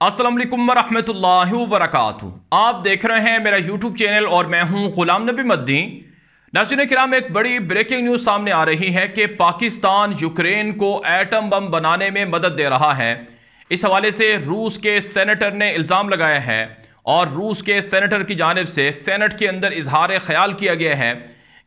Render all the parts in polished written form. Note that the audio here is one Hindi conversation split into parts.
अस्सलाम वालेकुम वरहमतुल्लाहि वबरकातुहू। आप देख रहे हैं मेरा यूट्यूब चैनल और मैं हूं गुलाम नबी मद्दी। नाज़रीन किराम, एक बड़ी ब्रेकिंग न्यूज़ सामने आ रही है कि पाकिस्तान यूक्रेन को एटम बम बनाने में मदद दे रहा है। इस हवाले से रूस के सेनेटर ने इल्ज़ाम लगाया है और रूस के सेनेटर की जानिब से सेनेट के अंदर इजहार ख्याल किया गया है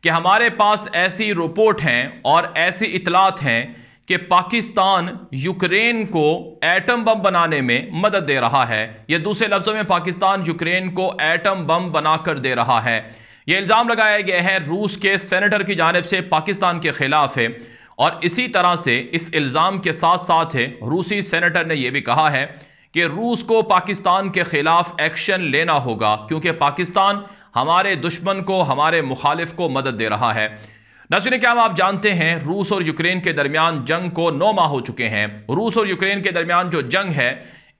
कि हमारे पास ऐसी रिपोर्ट हैं और ऐसी इतलात हैं कि पाकिस्तान यूक्रेन को एटम बम बनाने में मदद दे रहा है। यह दूसरे लफ्ज़ों में पाकिस्तान यूक्रेन को एटम बम बनाकर दे रहा है। यह इल्ज़ाम लगाया गया है रूस के सेनेटर की जानिब से पाकिस्तान के खिलाफ है। और इसी तरह से इस इल्ज़ाम के साथ साथ है रूसी सेनेटर ने यह भी कहा है कि रूस को पाकिस्तान के खिलाफ एक्शन लेना होगा क्योंकि पाकिस्तान हमारे दुश्मन को, हमारे मुखालिफ को मदद दे रहा है। नाज़रीन क्या आप जानते हैं रूस और यूक्रेन के दरमियान जंग को 9 माह हो चुके हैं। रूस और यूक्रेन के दरमियान जो जंग है,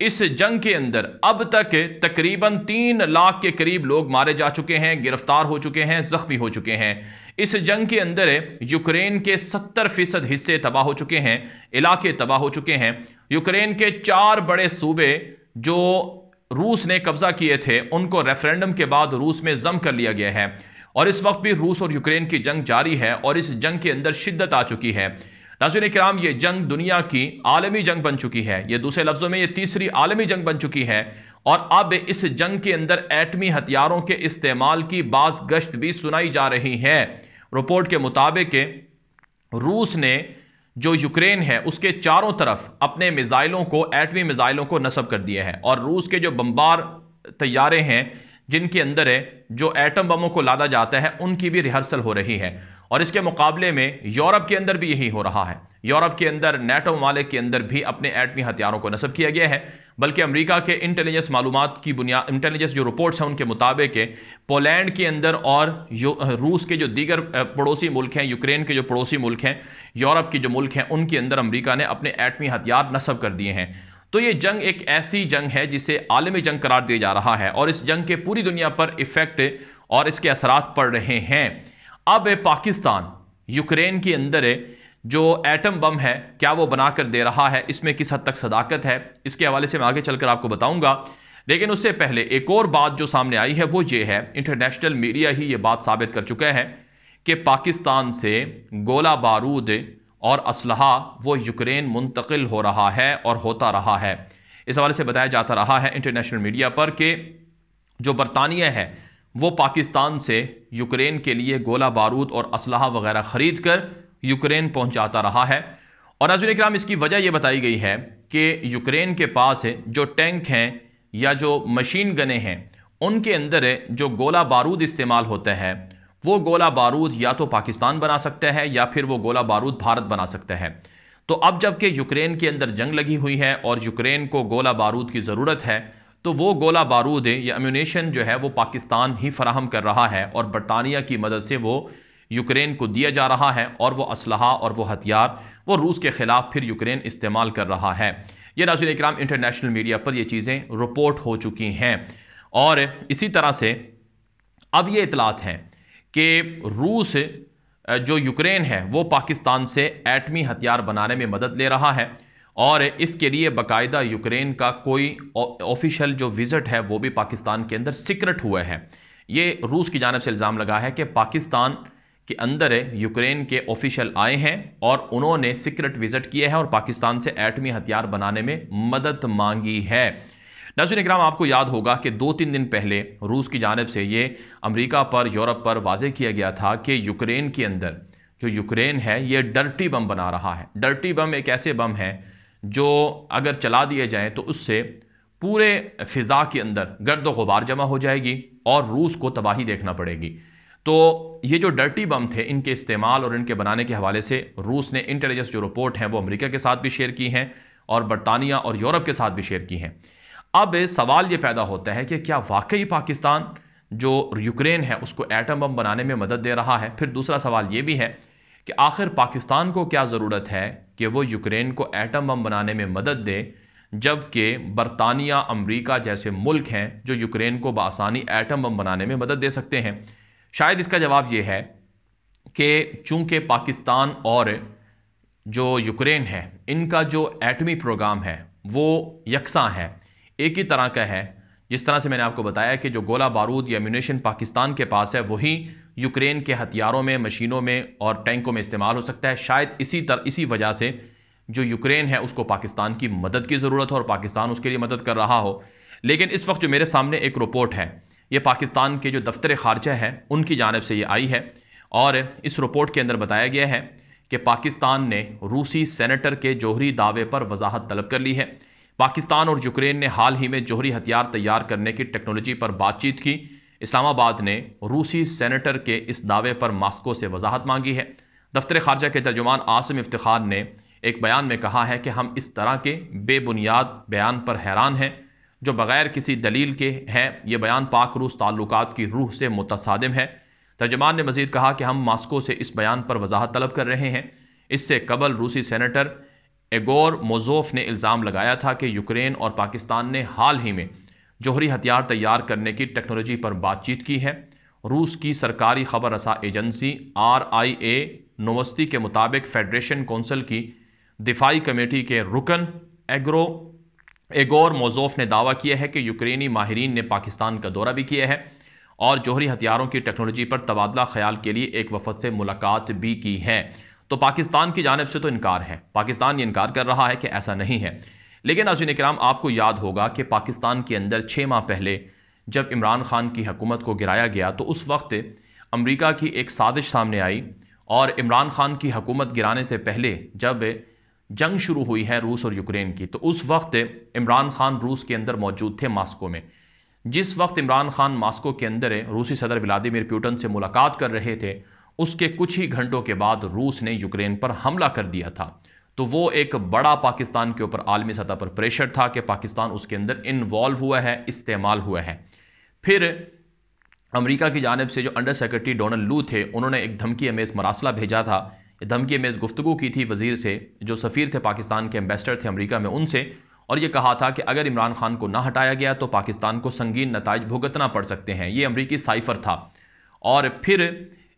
इस जंग के अंदर अब तक तकरीबन 3 लाख के करीब लोग मारे जा चुके हैं, गिरफ्तार हो चुके हैं, जख्मी हो चुके हैं। इस जंग के अंदर यूक्रेन के 70% हिस्से तबाह हो चुके हैं, इलाके तबाह हो चुके हैं। यूक्रेन के 4 बड़े सूबे जो रूस ने कब्जा किए थे उनको रेफरेंडम के बाद रूस में जम कर लिया गया है और इस वक्त भी रूस और यूक्रेन की जंग जारी है और इस जंग के अंदर शिद्दत आ चुकी है। नाज़रीन किराम, ये जंग दुनिया की आलमी जंग बन चुकी है। ये दूसरे लफ्ज़ों में ये तीसरी आलमी जंग बन चुकी है और अब इस जंग के अंदर एटमी हथियारों के इस्तेमाल की बाज़ गश्त भी सुनाई जा रही है। रिपोर्ट के मुताबिक रूस ने जो यूक्रेन है उसके चारों तरफ अपने मिज़ाइलों को, एटमी मिज़ाइलों को नस्ब कर दिया है और रूस के जो बम्बार तैयारे हैं जिनके अंदर है जो एटम बमों को लादा जाता है उनकी भी रिहर्सल हो रही है। और इसके मुकाबले में यूरोप के अंदर भी यही हो रहा है। यूरोप के अंदर नेटो ममालिक के अंदर भी अपने एटमी हथियारों को नस्ब किया गया है। बल्कि अमेरिका के इंटेलिजेंस मालूमात की बुनियाद, इंटेलिजेंस जो रिपोर्ट्स हैं उनके मुताबिक पोलैंड के अंदर और रूस के जो दीगर पड़ोसी मुल्क हैं, यूक्रेन के जो पड़ोसी मुल्क हैं, यूरोप के जो मुल्क हैं, उनके अंदर अमेरिका ने अपने एटमी हथियार नस्ब कर दिए हैं। तो ये जंग एक ऐसी जंग है जिसे आलमी जंग करार दिया जा रहा है और इस जंग के पूरी दुनिया पर इफेक्ट और इसके असरात पड़ रहे हैं। अब पाकिस्तान यूक्रेन के अंदर जो एटम बम है क्या वो बनाकर दे रहा है, इसमें किस हद तक सदाकत है, इसके हवाले से मैं आगे चलकर आपको बताऊंगा। लेकिन उससे पहले एक और बात जो सामने आई है वो ये है, इंटरनेशनल मीडिया ही ये बात साबित कर चुका है कि पाकिस्तान से गोला बारूद और असलहा वो यूक्रेन मुंतकिल हो रहा है और होता रहा है। इस हवाले से बताया जाता रहा है इंटरनेशनल मीडिया पर कि जो बरतानिया है वो पाकिस्तान से यूक्रेन के लिए गोला बारूद और असलहा वगैरह ख़रीद कर यूक्रेन पहुंचाता रहा है। और नाज़रीन किराम, इसकी वजह यह बताई गई है कि यूक्रेन के पास जो टैंक हैं या जो मशीन गनें हैं उनके अंदर जो गोला बारूद इस्तेमाल होता है वो गोला बारूद या तो पाकिस्तान बना सकता है या फिर वो गोला बारूद भारत बना सकता है। तो अब जबकि यूक्रेन के अंदर जंग लगी हुई है और यूक्रेन को गोला बारूद की ज़रूरत है तो वो गोला बारूद या एम्यूनेशन जो है वो पाकिस्तान ही फराहम कर रहा है और बरतानिया की मदद से वो यूक्रेन को दिया जा रहा है और वो असलहा और वो हथियार वो रूस के ख़िलाफ़ फिर यूक्रेन इस्तेमाल कर रहा है। ये नाज़रीन इकराम इंटरनेशनल मीडिया पर ये चीज़ें रिपोर्ट हो चुकी हैं। और इसी तरह से अब ये इतलात हैं कि रूस जो यूक्रेन है वो पाकिस्तान से एटमी हथियार बनाने में मदद ले रहा है और इसके लिए बाकायदा यूक्रेन का कोई ऑफिशियल जो विज़िट है वो भी पाकिस्तान के अंदर सीक्रेट हुआ है। ये रूस की जानिब से इल्ज़ाम लगा है कि पाकिस्तान के अंदर यूक्रेन के ऑफिशियल आए हैं और उन्होंने सीक्रेट विज़िट किया है और पाकिस्तान से एटमी हथियार बनाने में मदद मांगी है। नाज़रीन इकराम, आपको याद होगा कि 2-3 दिन पहले रूस की जानिब से ये अमेरिका पर, यूरोप पर वाज़े किया गया था कि यूक्रेन के अंदर जो यूक्रेन है ये डर्टी बम बना रहा है। डर्टी बम एक ऐसे बम है जो अगर चला दिए जाएँ तो उससे पूरे फ़िज़ा के अंदर गर्द व गुबार जमा हो जाएगी और रूस को तबाही देखना पड़ेगी। तो ये जो डर्टी बम थे इनके इस्तेमाल और इनके बनाने के हवाले से रूस ने इंटेलिजेंस जो रिपोर्ट हैं वो अमेरिका के साथ भी शेयर की हैं और बरतानिया और यूरोप के साथ भी शेयर की हैं। अब सवाल ये पैदा होता है कि क्या वाकई पाकिस्तान जो यूक्रेन है उसको एटम बम बनाने में मदद दे रहा है। फिर दूसरा सवाल ये भी है कि आखिर पाकिस्तान को क्या ज़रूरत है कि वो यूक्रेन को एटम बम बनाने में मदद दे, जबकि बरतानिया, अमेरिका जैसे मुल्क हैं जो यूक्रेन को बआसानी एटम बम बनाने में मदद दे सकते हैं। शायद इसका जवाब ये है कि चूँकि पाकिस्तान और जो यूक्रेन है इनका जो एटमी प्रोग्राम है वो यकसा है, एक ही तरह का है। जिस तरह से मैंने आपको बताया कि जो गोला बारूद या एम्यूनेशन पाकिस्तान के पास है वही यूक्रेन के हथियारों में, मशीनों में और टैंकों में इस्तेमाल हो सकता है। शायद इसी वजह से जो यूक्रेन है उसको पाकिस्तान की मदद की ज़रूरत हो और पाकिस्तान उसके लिए मदद कर रहा हो। लेकिन इस वक्त जो मेरे सामने एक रिपोर्ट है, ये पाकिस्तान के जो दफ्तर ख़ारजा है उनकी जानिब से ये आई है और इस रिपोर्ट के अंदर बताया गया है कि पाकिस्तान ने रूसी सेनेटर के जौहरी दावे पर वजाहत तलब कर ली है। पाकिस्तान और यूक्रेन ने हाल ही में जौहरी हथियार तैयार करने की टेक्नोलॉजी पर बातचीत की। इस्लामाबाद ने रूसी सेनेटर के इस दावे पर मास्को से वजाहत मांगी है। दफ्तर ख़ारजा के तर्जुमान आसिम इफ्तिखार ने एक बयान में कहा है कि हम इस तरह के बेबुनियाद बयान पर हैरान हैं जो बग़ैर किसी दलील के हैं। ये बयान पाक रूस ताल्लुकात की रूह से मुतसादिम है। तर्जुमान ने मज़ीद कहा कि हम मास्को से इस बयान पर वजाहत तलब कर रहे हैं। इससे कबल रूसी सेनेटर एगोर मोजोफ ने इल्ज़ाम लगाया था कि यूक्रेन और पाकिस्तान ने हाल ही में जौहरी हथियार तैयार करने की टेक्नोलॉजी पर बातचीत की है। रूस की सरकारी खबर रसा एजेंसी RIA नोवस्ती के मुताबिक फेडरेशन कौंसिल की दिफाई कमेटी के रुकन एगोर मोजोफ ने दावा किया है कि यूक्रेनी माहिरीन ने पाकिस्तान का दौरा भी किया है और जौहरी हथियारों की टेक्नोलॉजी पर तबादला ख्याल के लिए एक वफद से मुलाकात भी की है। तो पाकिस्तान की जानिब से तो इनकार है, पाकिस्तान ये इनकार कर रहा है कि ऐसा नहीं है। लेकिन नाज़रीन किराम, आपको याद होगा कि पाकिस्तान के अंदर 6 माह पहले जब इमरान खान की हुकूमत को गिराया गया तो उस वक्त अमेरिका की एक साजिश सामने आई और इमरान खान की हुकूमत गिराने से पहले जब जंग शुरू हुई है रूस और यूक्रेन की, तो उस वक्त इमरान खान रूस के अंदर मौजूद थे मास्को में। जिस वक्त इमरान खान मास्को के अंदर रूसी सदर व्लादिमीर पुतिन से मुलाकात कर रहे थे, उसके कुछ ही घंटों के बाद रूस ने यूक्रेन पर हमला कर दिया था। तो वो एक बड़ा पाकिस्तान के ऊपर आलमी सतह पर प्रेशर था कि पाकिस्तान उसके अंदर इन्वॉल्व हुआ है, इस्तेमाल हुआ है। फिर अमेरिका की जानिब से जो अंडर सेक्रेटरी डोनाल्ड लू थे, उन्होंने एक धमकी अमेज़ मरासला भेजा था, धमकी अमेज़ गुफ्तगू की थी वज़ीर से, जो सफ़ीर थे पाकिस्तान के एम्बेसडर थे अमेरिका में, उनसे, और ये कहा था कि अगर इमरान खान को ना हटाया गया तो पाकिस्तान को संगीन नताइज भुगतना पड़ सकते हैं। ये अमरीकी साइफ़र था। और फिर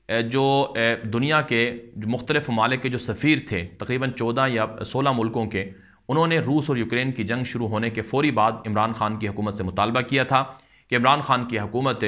जो दुनिया के मुख्तलिफ ममालिक के जो सफ़ीर थे, तकरीबन 14 या 16 मुल्कों के, उन्होंने रूस और यूक्रेन की जंग शुरू होने के फ़ौरी बाद इमरान खान की हुकूमत से मुतालबा किया था कि इमरान खान की हुकूमत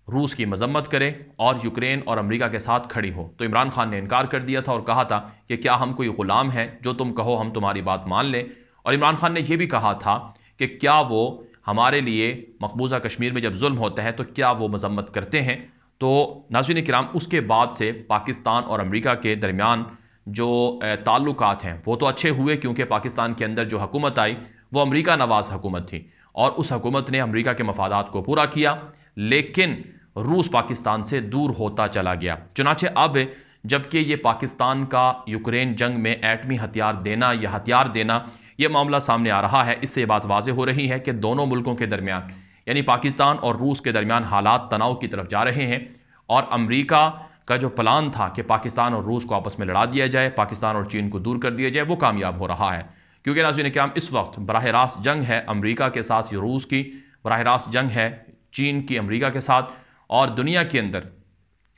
रूस की मजम्मत करे और यूक्रेन और अमेरिका के साथ खड़ी हो। तो इमरान खान ने इनकार कर दिया था और कहा था कि क्या हम कोई ग़ुलाम हैं, जो तुम कहो हम तुम्हारी बात मान लें। और इमरान खान ने यह भी कहा था कि क्या वो हमारे लिए मकबूजा कश्मीर में जब जुल्म होता है तो क्या वो मजम्मत करते हैं। तो नाज़रीन किराम, उसके बाद से पाकिस्तान और अमेरिका के दरमियान जो ताल्लुकात हैं वो तो अच्छे हुए, क्योंकि पाकिस्तान के अंदर जो हुकूमत आई वो अमेरिका नवाज हुकूमत थी और उस हुकूमत ने अमेरिका के मफादात को पूरा किया। लेकिन रूस पाकिस्तान से दूर होता चला गया। चुनाचे अब जबकि ये पाकिस्तान का यूक्रेन जंग में एटमी हथियार देना या हथियार देना ये मामला सामने आ रहा है, इससे बात वाज़ेह हो रही है कि दोनों मुल्कों के दरमियान, यानी पाकिस्तान और रूस के दरमियान हालात तनाव की तरफ जा रहे हैं। और अमेरिका का जो प्लान था कि पाकिस्तान और रूस को आपस में लड़ा दिया जाए, पाकिस्तान और चीन को दूर कर दिया जाए, वो कामयाब हो रहा है। क्योंकि नाज़रीन किराम, इस वक्त बराह रास्त जंग है अमेरिका के साथ रूस की, बराह रास्त जंग है चीन की अमेरिका के साथ, और दुनिया के अंदर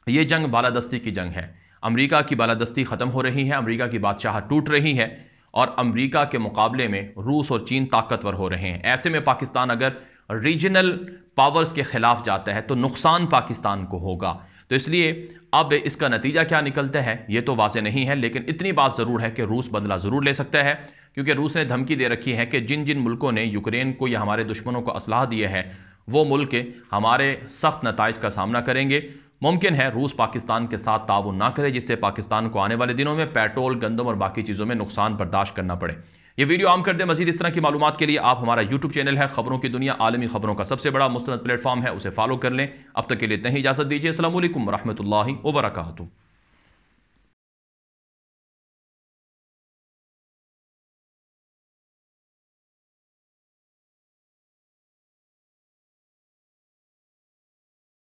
ये जंग बालादस्ती की जंग है। अमेरिका की बालादस्ती ख़त्म हो रही है, अमेरिका की बादशाह टूट रही है और अमेरिका के मुकाबले में रूस और चीन ताकतवर हो रहे हैं। ऐसे में पाकिस्तान अगर रीजनल पावर्स के ख़िलाफ़ जाता है तो नुकसान पाकिस्तान को होगा। तो इसलिए अब इसका नतीजा क्या निकलता है ये तो वाज़ेह नहीं है, लेकिन इतनी बात ज़रूर है कि रूस बदला ज़रूर ले सकता है, क्योंकि रूस ने धमकी दे रखी है कि जिन जिन मुल्कों ने यूक्रेन को या हमारे दुश्मनों को असलाह दिया है वो मुल्क हमारे सख्त नताइज का सामना करेंगे। मुमकिन है रूस पाकिस्तान के साथ ताउन ना करे, जिससे पाकिस्तान को आने वाले दिनों में पेट्रोल, गंदम और बाकी चीज़ों में नुकसान बर्दाश्त करना पड़े। ये वीडियो आम कर दें। मजीद इस तरह की मालूमात के लिए आप हमारा यूट्यूब चैनल है खबरों की दुनिया, आलमी खबरों का सबसे बड़ा मुस्तनद प्लेटफॉर्म है, उसे फॉलो कर लें। अब तक के लिए इतना ही इजाज़त दीजिए। अस्सलामु अलैकुम रहमतुल्लाहि व बरकातुहू।